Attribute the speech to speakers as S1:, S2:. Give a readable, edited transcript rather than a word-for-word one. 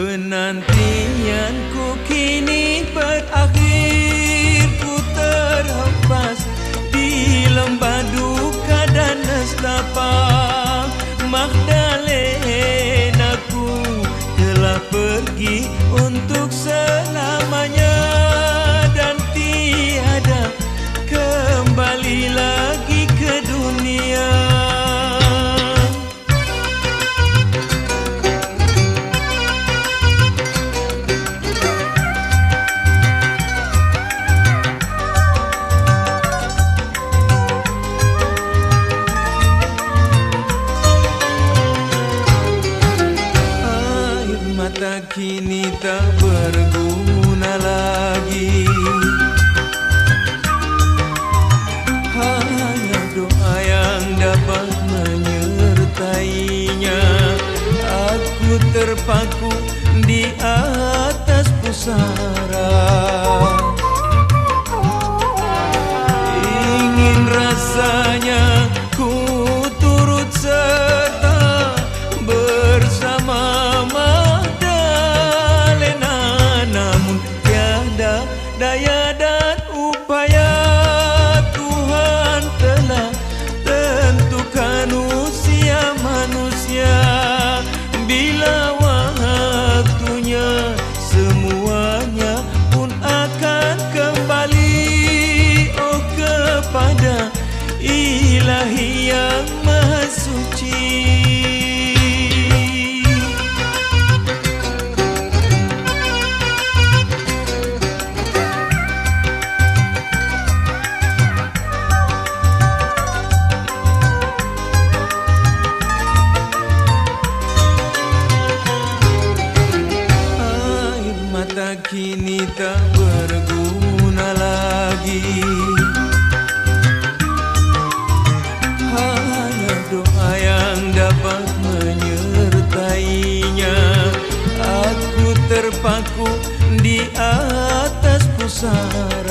S1: Penantianku kini berakhir, ku terhempas di lembah duka dan nestapa. Magdalenaku telah pergi untuk selamanya dan tiada kembali lagi ke dunia. Mata kini tak berguna lagi, hanya doa yang dapat menyertainya. Aku terpaku di atas pusara, ingin rasanya ku turut serta bersama daya dan upaya. Tuhan telah tentukan usia manusia. Bila waktunya semuanya pun akan kembali, oh kepada Ilahi yang Maha Suci. Mata kini tak berguna lagi, hanya doa yang dapat menyertainya. Aku terpaku di atas pusara,